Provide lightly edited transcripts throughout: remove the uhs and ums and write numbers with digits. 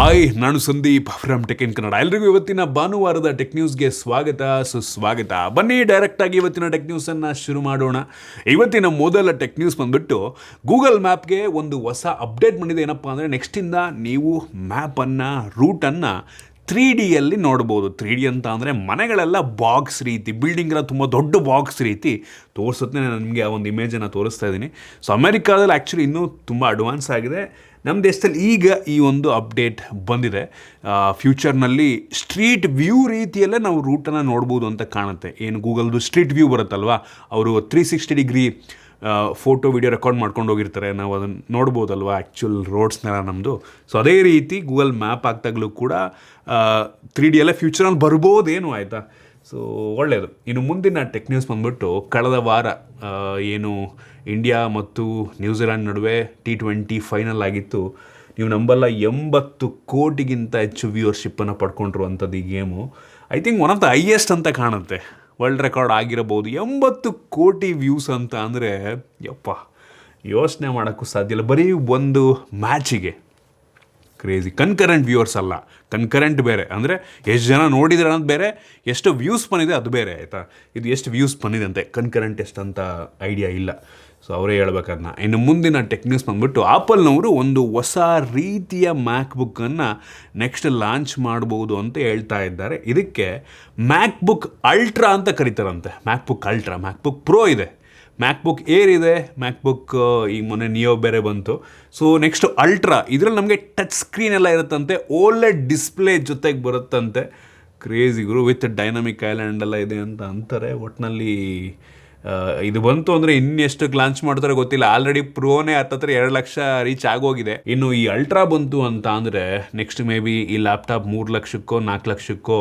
Hi, ನಾನು Sandeep from tech in Kannada. ಎಲ್ರಿಗೂ ಇವತ್ತಿನ ಭಾನುವಾರದ ಟೆಕ್ ನ್ಯೂಸ್ಗೆ ಸ್ವಾಗತ ಸುಸ್ವಾಗತ. ಬನ್ನಿ ಡೈರೆಕ್ಟಾಗಿ ಇವತ್ತಿನ ಟೆಕ್ ನ್ಯೂಸನ್ನು ಶುರು ಮಾಡೋಣ. ಇವತ್ತಿನ ಮೊದಲ ಟೆಕ್ ನ್ಯೂಸ್ ಬಂದುಬಿಟ್ಟು ಗೂಗಲ್ ಮ್ಯಾಪ್ಗೆ ಒಂದು ಹೊಸ ಅಪ್ಡೇಟ್ ಬಂದಿದೆ. ಏನಪ್ಪ ಅಂದರೆ ನೆಕ್ಸ್ಟಿಂದ ನೀವು ಮ್ಯಾಪನ್ನು ರೂಟನ್ನು 3Dಯಲ್ಲಿ ನೋಡ್ಬೋದು. 3D ಅಂತ ಅಂದರೆ ಮನೆಗಳೆಲ್ಲ ಬಾಕ್ಸ್ ರೀತಿ, ಬಿಲ್ಡಿಂಗ್ ಎಲ್ಲ ತುಂಬ ದೊಡ್ಡ ಬಾಕ್ಸ್ ರೀತಿ ತೋರಿಸುತ್ತೆ. ನಾನು ನಿಮಗೆ ಆ ಒಂದು ಇಮೇಜನ್ನು ತೋರಿಸ್ತಾ ಇದ್ದೀನಿ. ಸೊ ಅಮೆರಿಕಾದಲ್ಲಿ ಆ್ಯಕ್ಚುಲಿ ಇನ್ನೂ ತುಂಬ ಅಡ್ವಾನ್ಸ್ ಆಗಿದೆ. ನಮ್ಮ ದೇಶದಲ್ಲಿ ಈಗ ಈ ಒಂದು ಅಪ್ಡೇಟ್ ಬಂದಿದೆ. ಫ್ಯೂಚರ್ನಲ್ಲಿ ಸ್ಟ್ರೀಟ್ ವ್ಯೂ ರೀತಿಯಲ್ಲೇ ನಾವು ರೂಟನ್ನು ನೋಡ್ಬೋದು ಅಂತ ಕಾಣುತ್ತೆ. ಏನು ಗೂಗಲ್ದು ಸ್ಟ್ರೀಟ್ ವ್ಯೂ ಬರುತ್ತಲ್ವ, ಅವರು 360 ಡಿಗ್ರಿ ಫೋಟೋ ವಿಡಿಯೋ ರೆಕಾರ್ಡ್ ಮಾಡ್ಕೊಂಡು ಹೋಗಿರ್ತಾರೆ. ನಾವು ಅದನ್ನು ನೋಡ್ಬೋದಲ್ವ ಆ್ಯಕ್ಚುಲ್ ರೋಡ್ಸ್ನೆಲ್ಲ ನಮ್ಮದು. ಸೊ ಅದೇ ರೀತಿ ಗೂಗಲ್ ಮ್ಯಾಪ್ ಆಗ್ದಾಗಲೂ ಕೂಡ 3Dಯಲ್ಲೇ ಫ್ಯೂಚರಲ್ಲಿ ಬರ್ಬೋದೇನು, ಆಯಿತಾ. ಸೊ ಒಳ್ಳೆಯದು. ಇನ್ನು ಮುಂದಿನ ಟೆಕ್ ನ್ಯೂಸ್ ಬಂದ್ಬಿಟ್ಟು ಕಳೆದ ವಾರ ಏನು ಇಂಡಿಯಾ ಮತ್ತು ನ್ಯೂಜಿಲ್ಯಾಂಡ್ ನಡುವೆ T20 ಫೈನಲ್ ಆಗಿತ್ತು. ನೀವು ನಂಬಲ್ಲ, 80 ಕೋಟಿಗಿಂತ ಹೆಚ್ಚು ವ್ಯೂವರ್ಶಿಪ್ಪನ್ನು ಪಡ್ಕೊಂಡಿರುವಂಥದ್ದು ಈ game. I think one of the highest ಅಂತ ಕಾಣುತ್ತೆ. ವರ್ಲ್ಡ್ ರೆಕಾರ್ಡ್ ಆಗಿರಬಹುದು. 80 ಕೋಟಿ ವ್ಯೂಸ್ ಅಂತ ಅಂದರೆ ಯಪ್ಪ, ಯೋಚನೆ ಮಾಡೋಕ್ಕೂ ಸಾಧ್ಯ ಇಲ್ಲ. ಬರೀ ಒಂದು ಮ್ಯಾಚಿಗೆ ಕ್ರೇಜಿ. ಕನ್ಕರೆಂಟ್ ವ್ಯೂವರ್ಸ್ ಅಲ್ಲ, ಕನ್ಕರೆಂಟ್ ಬೇರೆ. ಅಂದರೆ ಎಷ್ಟು ಜನ ನೋಡಿದ್ರೆ ಅನ್ನೋದು ಬೇರೆ, ಎಷ್ಟು ವ್ಯೂಸ್ ಬಂದಿದೆ ಅದು ಬೇರೆ, ಆಯಿತಾ. ಇದು ಎಷ್ಟು ವ್ಯೂಸ್ ಬಂದಿದೆ ಅಂತೆ, ಕನ್ಕರೆಂಟ್ ಎಷ್ಟಂತ ಐಡಿಯಾ ಇಲ್ಲ. ಸೊ ಅವರೇ ಹೇಳ್ಬೇಕದನ್ನ. ಇನ್ನು ಮುಂದಿನ ಟೆಕ್ ನ್ಯೂಸ್ ಬಂದ್ಬಿಟ್ಟು ಆಪಲ್ನವರು ಒಂದು ಹೊಸ ರೀತಿಯ ಮ್ಯಾಕ್ಬುಕ್ಕನ್ನು ನೆಕ್ಸ್ಟ್ ಲಾಂಚ್ ಮಾಡ್ಬೋದು ಅಂತ ಹೇಳ್ತಾ ಇದ್ದಾರೆ. ಇದಕ್ಕೆ ಮ್ಯಾಕ್ಬುಕ್ ಅಲ್ಟ್ರಾ ಅಂತ ಕರೀತಾರಂತೆ. ಮ್ಯಾಕ್ಬುಕ್ ಅಲ್ಟ್ರಾ, ಮ್ಯಾಕ್ಬುಕ್ ಪ್ರೋ ಇದೆ, ಮ್ಯಾಕ್ಬುಕ್ ಏರ್ ಇದೆ, ಮ್ಯಾಕ್ಬುಕ್ ಈಗ ಮೊನ್ನೆ ನಿಯೋ ಬೇರೆ ಬಂತು. ಸೊ ನೆಕ್ಸ್ಟ್ ಅಲ್ಟ್ರಾ, ಇದರಲ್ಲಿ ನಮಗೆ ಟಚ್ ಸ್ಕ್ರೀನ್ ಎಲ್ಲ ಇರುತ್ತಂತೆ, ಓಲೆಡ್ ಡಿಸ್ಪ್ಲೇ ಜೊತೆಗೆ ಬರುತ್ತಂತೆ. ಕ್ರೇಜಿ ಗುರು, ವಿತ್ ಡೈನಾಮಿಕ್ ಐಲ್ಯಾಂಡ್ ಎಲ್ಲ ಇದೆ ಅಂತ ಅಂತಾರೆ. ಒಟ್ಟಿನಲ್ಲಿ ಇದು ಬಂತು ಅಂದರೆ ಇನ್ನೆಷ್ಟಕ್ಕೆ ಲಾಂಚ್ ಮಾಡ್ತಾರೆ ಗೊತ್ತಿಲ್ಲ. ಆಲ್ರೆಡಿ ಪ್ರೋನೇ ಹತ್ತತ್ರ 2 ಲಕ್ಷ ರೀಚ್ ಆಗೋಗಿದೆ. ಇನ್ನು ಈ ಅಲ್ಟ್ರಾ ಬಂತು ಅಂತ ಅಂದರೆ ನೆಕ್ಸ್ಟ್ ಮೇ ಬಿ ಈ ಲ್ಯಾಪ್ಟಾಪ್ 3 ಲಕ್ಷಕ್ಕೋ 4 ಲಕ್ಷಕ್ಕೋ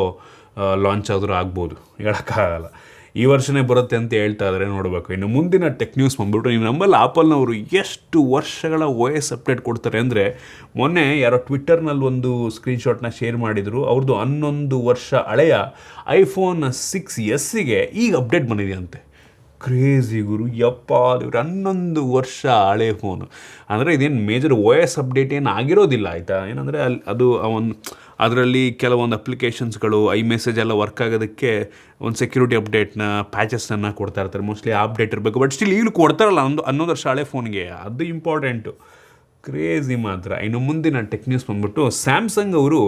ಲಾಂಚ್ ಆದರೂ ಆಗ್ಬೋದು, ಹೇಳೋಕ್ಕಾಗಲ್ಲ. ಈ ವರ್ಷನೇ ಬರುತ್ತೆ ಅಂತ ಹೇಳ್ತಾ ಇದ್ದಾರೆ, ನೋಡಬೇಕು. ಇನ್ನು ಮುಂದಿನ ಟೆಕ್ ನ್ಯೂಸ್ ಬಂದ್ಬಿಟ್ಟು ನೀವು ನಮ್ಮಲ್ಲಿ ಆಪಲ್ನವರು ಎಷ್ಟು ವರ್ಷಗಳ OS ಅಪ್ಡೇಟ್ ಕೊಡ್ತಾರೆ ಅಂದರೆ, ಮೊನ್ನೆ ಯಾರೋ ಟ್ವಿಟ್ಟರ್ನಲ್ಲಿ ಒಂದು ಸ್ಕ್ರೀನ್ಶಾಟ್ನ ಶೇರ್ ಮಾಡಿದರು. ಅವ್ರದ್ದು 11 ವರ್ಷ ಹಳೆಯ iPhone 6s ಈಗ ಅಪ್ಡೇಟ್ ಬಂದಿದೆಯಂತೆ. ಕ್ರೇಜಿ ಗುರು, ಯಪ್ಪ ದೇವ್ರು, 11 ವರ್ಷ ಹಳೆ ಫೋನು ಅಂದರೆ ಇದೇನು ಮೇಜರ್ OS ಅಪ್ಡೇಟ್ ಏನು ಆಗಿರೋದಿಲ್ಲ, ಆಯಿತಾ. ಏನಂದರೆ ಅದು ಅದರಲ್ಲಿ ಕೆಲವೊಂದು ಅಪ್ಲಿಕೇಶನ್ಸ್ಗಳು iMessage ಎಲ್ಲ ವರ್ಕ್ ಆಗೋದಕ್ಕೆ ಒಂದು ಸೆಕ್ಯೂರಿಟಿ ಅಪ್ಡೇಟ್ನ ಪ್ಯಾಚಸ್ಸನ್ನು ಕೊಡ್ತಾ ಇರ್ತಾರೆ. ಮೋಸ್ಟ್ಲಿ ಆ ಅಪ್ಡೇಟ್ ಇರಬೇಕು. ಬಟ್ ಸ್ಟಿಲ್ ಈಗಲೂ ಕೊಡ್ತಾರಲ್ಲ 11 ವರ್ಷ ಹಳೆ ಫೋನ್ಗೆ, ಅದು ಇಂಪಾರ್ಟೆಂಟು. ಕ್ರೇಜಿ ಮಾತ್ರ. ಇನ್ನು ಮುಂದಿನ ಟೆಕ್ ನ್ಯೂಸ್ ಬಂದ್ಬಿಟ್ಟು ಸ್ಯಾಮ್ಸಂಗ್ ಅವರು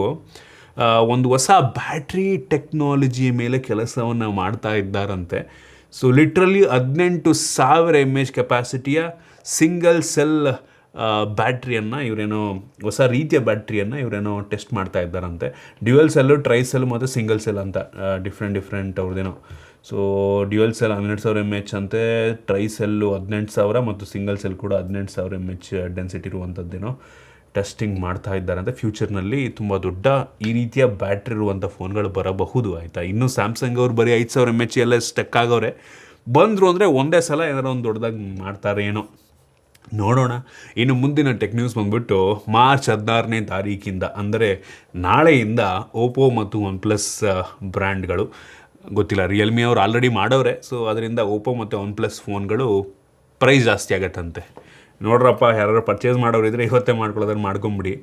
ಒಂದು ಹೊಸ ಬ್ಯಾಟ್ರಿ ಟೆಕ್ನಾಲಜಿಯ ಮೇಲೆ ಕೆಲಸವನ್ನು ಮಾಡ್ತಾ ಇದ್ದಾರಂತೆ. ಸೊ ಲಿಟ್ರಲಿ 18,000 mAh ಕೆಪಾಸಿಟಿಯ ಸಿಂಗಲ್ ಸೆಲ್ ಬ್ಯಾಟ್ರಿಯನ್ನು ಇವರೇನೋ, ಹೊಸ ರೀತಿಯ ಬ್ಯಾಟ್ರಿಯನ್ನು ಇವರೇನೋ ಟೆಸ್ಟ್ ಮಾಡ್ತಾ ಇದ್ದಾರಂತೆ. ಡ್ಯುಯಲ್ ಸೆಲ್ಲು, ಟ್ರೈ ಸೆಲ್ ಮತ್ತು ಸಿಂಗಲ್ ಸೆಲ್ ಅಂತ ಡಿಫ್ರೆಂಟ್ ಅವ್ರದ್ದೇನೋ. ಸೊ ಡ್ಯುಯಲ್ ಸೆಲ್ 12,000 mAh ಅಂತೆ, ಟ್ರೈ ಸೆಲ್ಲು 18,000 ಮತ್ತು ಸಿಂಗಲ್ ಸೆಲ್ ಕೂಡ 18,000 mAh ಡೆನ್ಸಿಟಿ ಇರುವಂಥದ್ದೇನೋ ಟೆಸ್ಟಿಂಗ್ ಮಾಡ್ತಾ ಇದ್ದಾರಂತೆ. ಫ್ಯೂಚರ್ನಲ್ಲಿ ತುಂಬ ದೊಡ್ಡ ಈ ರೀತಿಯ ಬ್ಯಾಟ್ರಿ ಇರುವಂಥ ಫೋನ್ಗಳು ಬರಬಹುದು, ಆಯಿತಾ. ಇನ್ನೂ ಸ್ಯಾಮ್ಸಂಗ್ ಅವ್ರು ಬರೀ 5,000 mAh ಎಲ್ಲ ಸ್ಟಕ್ ಆಗವ್ರೆ. ಬಂದರು ಅಂದರೆ ಒಂದೇ ಸಲ ಏನಾರು ಒಂದು ದೊಡ್ಡದಾಗಿ ಮಾಡ್ತಾರೆ ಏನೋ, ನೋಡೋಣ. ಇನ್ನು ಮುಂದಿನ ಟೆಕ್ ನ್ಯೂಸ್ ಬಂದ್ಬಿಟ್ಟು ಮಾರ್ಚ್ 16ನೇ ತಾರೀಕಿಂದ ಅಂದರೆ ನಾಳೆಯಿಂದ ಓಪೋ ಮತ್ತು OnePlus ಬ್ರ್ಯಾಂಡ್ಗಳು, ಗೊತ್ತಿಲ್ಲ, ರಿಯಲ್ಮಿ ಅವರು ಆಲ್ರೆಡಿ ಮಾಡವ್ರೆ. ಸೊ ಅದರಿಂದ ಓಪೋ ಮತ್ತು OnePlus ಫೋನ್ಗಳು ಪ್ರೈಸ್ ಜಾಸ್ತಿ ಆಗತ್ತಂತೆ. ನೋಡ್ರಪ್ಪ, ಯಾರು ಪರ್ಚೇಸ್ ಮಾಡೋರಿದ್ರೆ ಇವತ್ತೇ ಮಾಡ್ಕೊಳ್ಳೋದ್ರೆ ಮಾಡ್ಕೊಂಬಿಡಿ.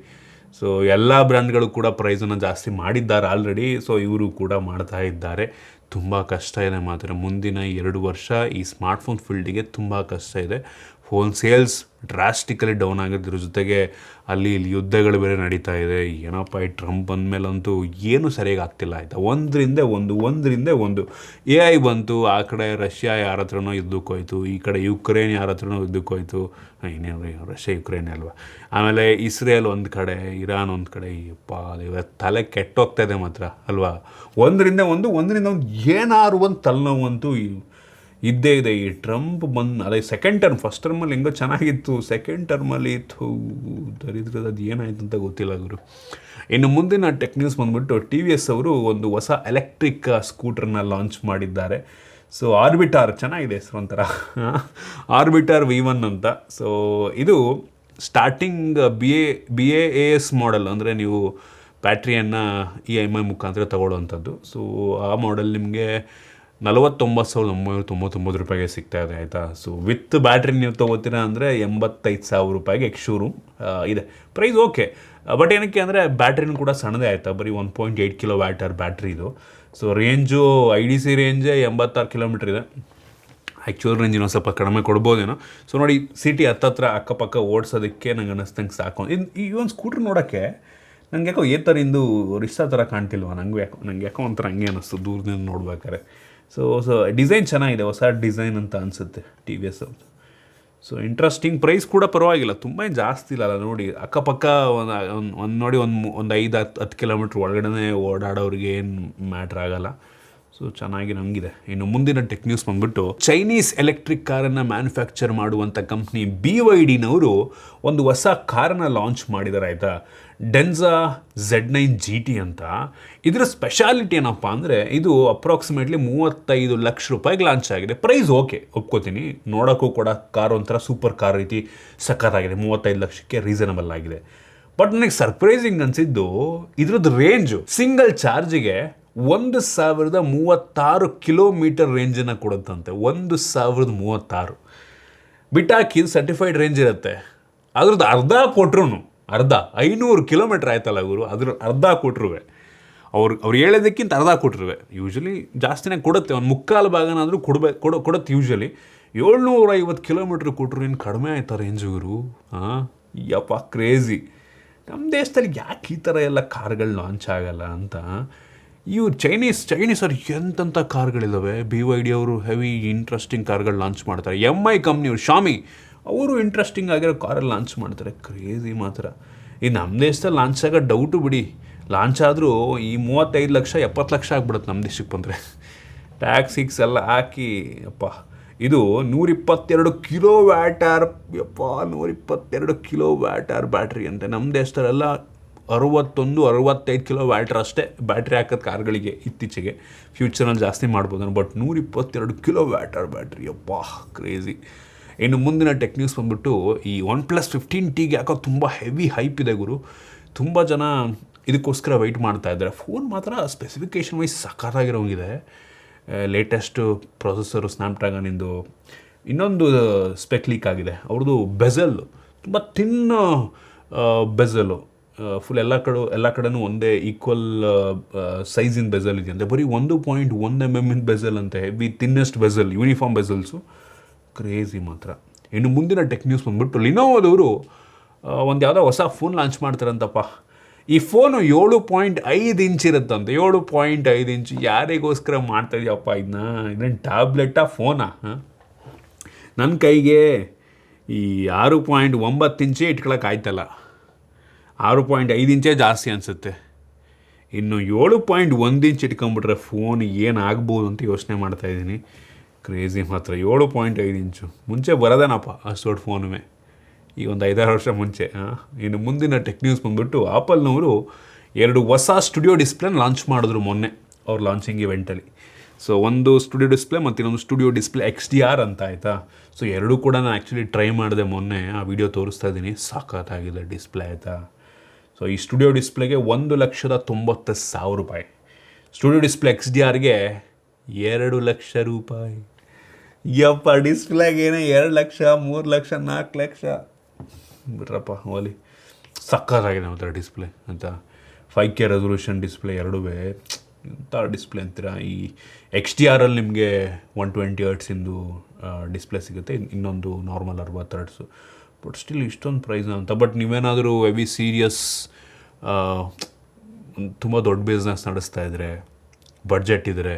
ಸೊ ಎಲ್ಲ ಬ್ರ್ಯಾಂಡ್ಗಳು ಕೂಡ ಪ್ರೈಸನ್ನು ಜಾಸ್ತಿ ಮಾಡಿದ್ದಾರೆ ಆಲ್ರೆಡಿ. ಸೊ ಇವರು ಕೂಡ ಮಾಡ್ತಾ ಇದ್ದಾರೆ. ತುಂಬ ಕಷ್ಟ ಇದೆ ಮಾತ್ರ. ಮುಂದಿನ 2 ವರ್ಷ ಈ ಸ್ಮಾರ್ಟ್ಫೋನ್ ಫೀಲ್ಡಿಗೆ ತುಂಬ ಕಷ್ಟ ಇದೆ. ಫೋನ್ ಸೇಲ್ಸ್ ಡ್ರಾಸ್ಟಿಕಲಿ ಡೌನ್ ಆಗಿದ್ರ ಜೊತೆಗೆ ಅಲ್ಲಿ ಇಲ್ಲಿ ಯುದ್ಧಗಳು ಬೇರೆ ನಡೀತಾ ಇದೆ. ಏನಪ್ಪ, ಈ ಟ್ರಂಪ್ ಬಂದಮೇಲಂತೂ ಏನೂ ಸರಿಯಾಗಿ ಆಗ್ತಿಲ್ಲ, ಆಯಿತಾ. ಒಂದರಿಂದ ಒಂದು AI ಬಂತು, ಆ ಕಡೆ ರಷ್ಯಾ ಯಾರ ಹತ್ರನೋ ಯುದ್ಧಕ್ಕೆ ಹೋಯ್ತು, ಈ ಕಡೆ ಯುಕ್ರೇನ್ ಯಾರ ಹತ್ರನೋ ಯುದ್ಧಕ್ಕೆ ಹೋಯ್ತು. ಇನ್ನೇನು ರಷ್ಯಾ ಯುಕ್ರೇನ್ ಅಲ್ವಾ. ಆಮೇಲೆ ಇಸ್ರೇಲ್ ಒಂದು ಕಡೆ, ಇರಾನ್ ಒಂದು ಕಡೆ. ಇವ ತಲೆ ಕೆಟ್ಟೋಗ್ತಾ ಇದೆ ಮಾತ್ರ ಅಲ್ವಾ. ಒಂದರಿಂದ ಒಂದು ಏನಾರು ಒಂದು ತಲೆನೋವಂತೂ ಇದ್ದೇ ಇದೆ. ಈ ಟ್ರಂಪ್ ಅದೇ ಸೆಕೆಂಡ್ ಟರ್ಮ್, ಫಸ್ಟ್ ಟರ್ಮಲ್ಲಿ ಹೆಂಗೋ ಚೆನ್ನಾಗಿತ್ತು, ಸೆಕೆಂಡ್ ಟರ್ಮಲ್ಲಿ ದರಿದ್ರದ ಅದು ಏನಾಯ್ತು ಅಂತ ಗೊತ್ತಿಲ್ಲ ಗುರು. ಇನ್ನು ಮುಂದಿನ ಟೆಕ್ ನ್ಯೂಸ್ ಬಂದ್ಬಿಟ್ಟು TVS ಅವರು ಒಂದು ಹೊಸ ಎಲೆಕ್ಟ್ರಿಕ್ ಸ್ಕೂಟ್ರನ್ನ ಲಾಂಚ್ ಮಾಡಿದ್ದಾರೆ. ಸೊ ಆರ್ಬಿಟಾರ್, ಚೆನ್ನಾಗಿದೆ ಹೆಸರು ಒಂಥರ, ಆರ್ಬಿಟಾರ್ V1 ಅಂತ. ಸೊ ಇದು ಸ್ಟಾರ್ಟಿಂಗ್ BAS ಮಾಡೆಲ್, ಅಂದರೆ ನೀವು ಬ್ಯಾಟ್ರಿಯನ್ನು EMI ಮುಖಾಂತರ ತಗೊಳ್ಳೋವಂಥದ್ದು. ಸೊ ಆ ಮಾಡೆಲ್ ನಿಮಗೆ 49,999 ರೂಪಾಯಿಗೆ ಸಿಗ್ತಾ ಇದೆ ಆಯಿತಾ. ಸೊ ವಿತ್ ಬ್ಯಾಟ್ರಿ ನೀವು ತೊಗೋತೀರಾ ಅಂದರೆ 85,000 ರೂಪಾಯಿಗೆ ಶೋರೂಮ್ ಇದೆ. ಪ್ರೈಸ್ ಓಕೆ, ಬಟ್ ಏನಕ್ಕೆ ಅಂದರೆ ಬ್ಯಾಟ್ರಿನೂ ಕೂಡ ಸಣ್ಣದೇ ಆಯಿತಾ, ಬರೀ 1.8 ಕಿಲೋ ವ್ಯಾಟರ್ ಬ್ಯಾಟ್ರಿ ಇದು. ಸೊ ರೇಂಜು IDC ರೇಂಜೇ 86 ಕಿಲೋಮೀಟ್ರ್ ಇದೆ. ಆ್ಯಕ್ಚುಯಲ್ ರೇಂಜ್ ಇನ್ನೊಂದು ಸ್ವಲ್ಪ ಕಡಿಮೆ ಕೊಡ್ಬೋದೇನೋ. ಸೊ ನೋಡಿ, ಸಿಟಿ ಹತ್ತತ್ರ ಅಕ್ಕಪಕ್ಕ ಓಡಿಸೋದಕ್ಕೆ ನಂಗೆ ಅನ್ನಿಸ್ತಂಗೆ ಸಾಕು. ಈ ಒಂದು ಸ್ಕೂಟ್ರ್ ನೋಡೋಕ್ಕೆ ನಂಗೆ ಯಾಕೋ ಏತರಿಂದು ರಿಕ್ಷಾ ಥರ ಕಾಣ್ತಿಲ್ವ, ನಂಗೆ ಯಾಕೋ ಒಂಥರ ಹಂಗೆ ಅನ್ನಿಸ್ತು ದೂರದಿಂದ ನೋಡ್ಬೇಕಾರೆ. ಸೊ ಡಿಸೈನ್ ಚೆನ್ನಾಗಿದೆ, ಹೊಸ ಡಿಸೈನ್ ಅಂತ ಅನಿಸುತ್ತೆ TVS ಅವ್ರದ್ದು. ಸೊ ಇಂಟ್ರೆಸ್ಟಿಂಗ್, ಪ್ರೈಸ್ ಕೂಡ ಪರವಾಗಿಲ್ಲ, ತುಂಬ ಏನು ಜಾಸ್ತಿ ಇಲ್ಲ ನೋಡಿ. ಅಕ್ಕಪಕ್ಕ ಒಂದು 5-10 ಕಿಲೋಮೀಟ್ರ್ ಒಳಗಡೆ ಓಡಾಡೋರಿಗೆ ಏನು ಮ್ಯಾಟ್ರ್ ಆಗೋಲ್ಲ. ಸೊ ಚೆನ್ನಾಗಿ ನಮಗಿದೆ. ಇನ್ನು ಮುಂದಿನ ಟೆಕ್ ನ್ಯೂಸ್ ಬಂದ್ಬಿಟ್ಟು, ಚೈನೀಸ್ ಎಲೆಕ್ಟ್ರಿಕ್ ಕಾರನ್ನು ಮ್ಯಾನುಫ್ಯಾಕ್ಚರ್ ಮಾಡುವಂಥ ಕಂಪ್ನಿ BYDನವರು ಒಂದು ಹೊಸ ಕಾರನ್ನು ಲಾಂಚ್ ಮಾಡಿದ್ದಾರೆ ಆಯಿತಾ, ಡೆನ್ಸಾ Z9 GT ಅಂತ. ಇದರ ಸ್ಪೆಷಾಲಿಟಿ ಏನಪ್ಪ ಅಂದರೆ, ಇದು ಅಪ್ರಾಕ್ಸಿಮೇಟ್ಲಿ 35 ಲಕ್ಷ ರೂಪಾಯಿಗೆ ಲಾಂಚ್ ಆಗಿದೆ. ಪ್ರೈಸ್ ಓಕೆ, ಒಪ್ಕೋತೀನಿ, ನೋಡೋಕ್ಕೂ ಕೂಡ ಕಾರ್ ಒಂಥರ ಸೂಪರ್ ಕಾರ್ ರೀತಿ ಸಖತ್ತಾಗಿದೆ. 35 ಲಕ್ಷಕ್ಕೆ ರೀಸನಬಲ್ ಆಗಿದೆ. ಬಟ್ ನನಗೆ ಸರ್ಪ್ರೈಸಿಂಗ್ ಅನಿಸಿದ್ದು ಇದ್ರದ್ದು ರೇಂಜು. ಸಿಂಗಲ್ ಚಾರ್ಜಿಗೆ 1036 ಕಿಲೋಮೀಟರ್ ರೇಂಜನ್ನು ಕೊಡುತ್ತಂತೆ. 1036 ಬಿಟ್ಟಾಕಿ ಸರ್ಟಿಫೈಡ್ ರೇಂಜ್ ಇರುತ್ತೆ, ಅದ್ರದ್ದು ಅರ್ಧ ಕೊಟ್ರು, 500 ಕಿಲೋಮೀಟ್ರ್ ಆಯ್ತಲ್ಲ ಇವರು, ಅದ್ರ ಅರ್ಧ ಕೊಟ್ಟರು, ಅವ್ರು ಹೇಳೋದಕ್ಕಿಂತ ಅರ್ಧ ಕೊಟ್ಟರು. ಯೂಶ್ವಲಿ ಜಾಸ್ತಿನೇ ಕೊಡುತ್ತೆ, ಒಂದು ಮುಕ್ಕಾಲು ಭಾಗನಾದರೂ ಕೊಡುತ್ತೆ ಯೂಶ್ವಲಿ. 750 ಕಿಲೋಮೀಟ್ರ್ ಕೊಟ್ಟರು, ಏನು ಕಡಿಮೆ ಆಯ್ತಾ ರೇಂಜ್ ಇವರು? ಯಪ್ಪ ಕ್ರೇಜಿ. ನಮ್ಮ ದೇಶದಲ್ಲಿ ಯಾಕೆ ಈ ಥರ ಎಲ್ಲ ಕಾರ್ಗಳು ಲಾಂಚ್ ಆಗಲ್ಲ ಅಂತ. ಇವು ಚೈನೀಸರು ಎಂತೆಂಥ ಕಾರ್ಗಳಿದ್ದಾವೆ. BYD ಅವರು ಹೆವಿ ಇಂಟ್ರೆಸ್ಟಿಂಗ್ ಕಾರ್ಗಳು ಲಾಂಚ್ ಮಾಡ್ತಾರೆ. MI ಕಂಪ್ನಿಯವರು, ಶಾಮಿ ಅವರು ಇಂಟ್ರೆಸ್ಟಿಂಗ್ ಆಗಿರೋ ಕಾರಲ್ಲಿ ಲಾಂಚ್ ಮಾಡ್ತಾರೆ. ಕ್ರೇಜಿ ಮಾತ್ರ. ಈ ನಮ್ಮ ದೇಶದಲ್ಲಿ ಲಾಂಚ್ ಆಗೋ ಡೌಟು ಬಿಡಿ, ಲಾಂಚ್ ಆದರೂ ಈ 35 ಲಕ್ಷ 70 ಲಕ್ಷ ಆಗ್ಬಿಡುತ್ತೆ ನಮ್ಮ ದೇಶಕ್ಕೆ ಬಂದರೆ. ಟ್ಯಾಕ್ಸಿಕ್ಸ್ ಎಲ್ಲ ಹಾಕಿ ಅಪ್ಪ. ಇದು 122 ಕಿಲೋ ವ್ಯಾಟರ್, 122 ಕಿಲೋ ವ್ಯಾಟರ್ ಬ್ಯಾಟ್ರಿ ಅಂತೆ. ನಮ್ಮ ದೇಶದಲ್ಲೆಲ್ಲ 61-65 ಕಿಲೋ ವ್ಯಾಟ್ರ್ ಅಷ್ಟೇ ಬ್ಯಾಟ್ರಿ ಹಾಕೋದು ಕಾರ್ಗಳಿಗೆ ಇತ್ತೀಚೆಗೆ. ಫ್ಯೂಚರಲ್ಲಿ ಜಾಸ್ತಿ ಮಾಡ್ಬೋದು, ಬಟ್ 122 ಕಿಲೋ ವ್ಯಾಟರ್ ಬ್ಯಾಟ್ರಿ, ಅಪ್ಪ ಕ್ರೇಜಿ. ಇನ್ನು ಮುಂದಿನ ಟೆಕ್ ನ್ಯೂಸ್ ಬಂದ್ಬಿಟ್ಟು, ಈ OnePlus 15Tಗೆ ಯಾಕೋ ತುಂಬ ಹೆವಿ ಹೈಪ್ ಇದೆ ಗುರು. ತುಂಬ ಜನ ಇದಕ್ಕೋಸ್ಕರ ವೆಯ್ಟ್ ಮಾಡ್ತಾ ಇದ್ದಾರೆ. ಫೋನ್ ಮಾತ್ರ ಸ್ಪೆಸಿಫಿಕೇಷನ್ ವೈಸ್ ಸಖತ್ತಾಗಿರೋಂಗಿದೆ. ಲೇಟೆಸ್ಟು ಪ್ರೊಸೆಸರು ಸ್ನ್ಯಾಪ್ಡ್ರ್ಯಾಗನಿಂದು. ಇನ್ನೊಂದು ಸ್ಪೆಕ್ ಲೀಕ್ ಆಗಿದೆ ಅವ್ರದ್ದು, ಬೆಝಲ್ ತುಂಬ ಥಿನ್ ಬೆಝಲು, ಫುಲ್ ಎಲ್ಲ ಕಡೆನೂ ಒಂದೇ ಈಕ್ವಲ್ ಸೈಜಿನ ಬೆಝಲ್ ಇದೆಯಂತೆ. ಬರೀ 1.1 mm ಬೆಝಲ್ ಅಂತೆ, ಹೆವಿ ಥಿನ್ನೆಸ್ಟ್ ಬೆಝಲ್, ಯೂನಿಫಾರ್ಮ್ ಬೆಝಲ್ಸು. ಕ್ರೇಜಿ ಮಾತ್ರ. ಇನ್ನು ಮುಂದಿನ ಟೆಕ್ ನ್ಯೂಸ್ ಬಂದ್ಬಿಟ್ಟು, ಲಿನೋವೋದವರು ಒಂದು ಯಾವುದೋ ಹೊಸ ಫೋನ್ ಲಾಂಚ್ ಮಾಡ್ತಾರಂತಪ್ಪ. ಈ ಫೋನು 7.5 ಇಂಚ್ ಇರುತ್ತಂತೆ. 7.5 ಇಂಚ್ ಯಾರಿಗೋಸ್ಕರ ಮಾಡ್ತಾಯಿದ್ಯಪ್ಪ ಇದನ್ನು ಟ್ಯಾಬ್ಲೆಟಾ ಫೋನಾ? ನನ್ನ ಕೈಗೆ ಈ 6.9 ಇಂಚೇ ಇಟ್ಕೊಳಕ್ಕೆ ಆಯ್ತಲ್ಲ, 6.5 ಇಂಚೇ ಜಾಸ್ತಿ ಅನಿಸುತ್ತೆ. ಇನ್ನು 7.1 ಇಂಚ್ ಇಟ್ಕೊಂಬಿಟ್ರೆ ಫೋನ್ ಏನಾಗ್ಬೋದು ಅಂತ ಯೋಚನೆ ಮಾಡ್ತಾಯಿದ್ದೀನಿ. ಕ್ರೇಜಿ ಮಾತ್ರ. 7.5 ಇಂಚು ಮುಂಚೆ ಬರೋದೇನಪ್ಪ ಅಷ್ಟು ದೊಡ್ಡ ಫೋನುವೆ, ಈ ಒಂದು 5-6 ವರ್ಷ ಮುಂಚೆ. ಇನ್ನು ಮುಂದಿನ ಟೆಕ್ ನ್ಯೂಸ್ ಬಂದ್ಬಿಟ್ಟು, ಆಪಲ್ನವರು 2 ಹೊಸ ಸ್ಟುಡಿಯೋ ಡಿಸ್ಪ್ಲೇನ ಲಾಂಚ್ ಮಾಡಿದ್ರು ಮೊನ್ನೆ ಅವ್ರ ಲಾಂಚಿಂಗ್ ಇವೆಂಟಲ್ಲಿ. ಸೊ ಒಂದು ಸ್ಟುಡಿಯೋ ಡಿಸ್ಪ್ಲೇ ಮತ್ತು ಇನ್ನೊಂದು ಸ್ಟುಡಿಯೋ ಡಿಸ್ಪ್ಲೇ XDR ಅಂತ ಆಯಿತಾ. ಸೊ ಎರಡೂ ಕೂಡ ನಾನು ಆ್ಯಕ್ಚುಲಿ ಟ್ರೈ ಮಾಡಿದೆ ಮೊನ್ನೆ, ಆ ವಿಡಿಯೋ ತೋರಿಸ್ತಾ ಇದ್ದೀನಿ. ಸಾಕಾಗಿದೆ ಡಿಸ್ಪ್ಲೇ ಆಯಿತಾ. ಸೊ ಈ ಸ್ಟುಡಿಯೋ ಡಿಸ್ಪ್ಲೇಗೆ 1,90,000 ರೂಪಾಯಿ. ಸ್ಟುಡಿಯೋ ಡಿಸ್ಪ್ಲೇ XDRಗೆ 2 ಲಕ್ಷ ರೂಪಾಯಿ. ಯಪ್ಪ, ಡಿಸ್ಪ್ಲೇಗೇನೆ 2 ಲಕ್ಷ, 3 ಲಕ್ಷ, 4 ಲಕ್ಷ ಬಿಡ್ರಪ್ಪ ಹೋಲಿ. ಸಕ್ಕತ್ತಾಗಿದೆ ಮಾತ್ರ ಡಿಸ್ಪ್ಲೇ ಅಂತ. 5K ರೆಸೊಲ್ಯೂಷನ್ ಡಿಸ್ಪ್ಲೇ ಎರಡೂ ಇಂಥ ಡಿಸ್ಪ್ಲೇ ಅಂತೀರಾ. ಈ XDRಲ್ಲಿ ನಿಮಗೆ 120 ಹರ್ಟ್ಸಿಂದು ಡಿಸ್ಪ್ಲೇ ಸಿಗುತ್ತೆ, ಇನ್ನೊಂದು ನಾರ್ಮಲ್ 60 ಹರ್ಟ್ಸು. ಬಟ್ ಸ್ಟಿಲ್ ಇಷ್ಟೊಂದು ಪ್ರೈಸ್ ಅಂತ. ಬಟ್ ನೀವೇನಾದರೂ ಹೆವಿ ಸೀರಿಯಸ್ ತುಂಬ ದೊಡ್ಡ ಬಿಸ್ನೆಸ್ ನಡೆಸ್ತಾ ಇದ್ದರೆ, ಬಡ್ಜೆಟ್ ಇದ್ದರೆ,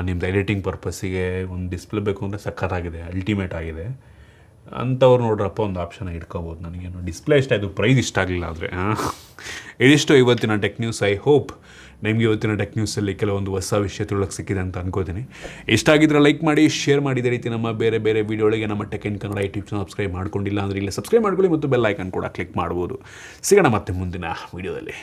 ನಿಮ್ಮದು ಎಡಿಟಿಂಗ್ ಪರ್ಪಸ್ಸಿಗೆ ಒಂದು ಡಿಸ್ಪ್ಲೇ ಬೇಕು ಅಂದರೆ ಸಖತ್ತಾಗಿದೆ, ಅಲ್ಟಿಮೇಟ್ ಆಗಿದೆ ಅಂಥವ್ರು ನೋಡ್ರಪ್ಪ ಒಂದು ಆಪ್ಷನ್ ಇಟ್ಕೋಬೋದು. ನನಗೇನು ಡಿಸ್ಪ್ಲೇ ಇಷ್ಟ ಆಯಿತು, ಪ್ರೈಸ್ ಇಷ್ಟ ಆಗಲಿಲ್ಲ ಆದರೆ. ಇದಿಷ್ಟು ಇವತ್ತಿನ ಟೆಕ್ ನ್ಯೂಸ್. ಐ ಹೋಪ್ ನಿಮಗೆ ಇವತ್ತಿನ ಟೆಕ್ ನ್ಯೂಸಲ್ಲಿ ಕೆಲವೊಂದು ಹೊಸ ವಿಷಯ ತಿಳೋಕ್ಕೆ ಸಿಕ್ಕಿದೆ ಅಂತ ಅನ್ಕೋತೀನಿ. ಇಷ್ಟ ಆಗಿದ್ರೆ ಲೈಕ್ ಮಾಡಿ, ಶೇರ್ ಮಾಡಿ. ಇದೇ ರೀತಿ ನಮ್ಮ ಬೇರೆ ಬೇರೆ ವೀಡಿಯೋಗಳಿಗೆ ನಮ್ಮ tech in Kannada YouTube channel subscribe ಮಾಡ್ಕೊಂಡಿಲ್ಲ ಅಂದರೆ ಇಲ್ಲೇ ಸಬ್ಸ್ಕ್ರೈಬ್ ಮಾಡ್ಕೊಳ್ಳಿ ಮತ್ತು ಬೆಲ್ ಐಕನ್ ಕೂಡ ಕ್ಲಿಕ್ ಮಾಡ್ಬೋದು. ಸಿಗೋಣ ಮತ್ತೆ ಮುಂದಿನ ವೀಡಿಯೋದಲ್ಲಿ.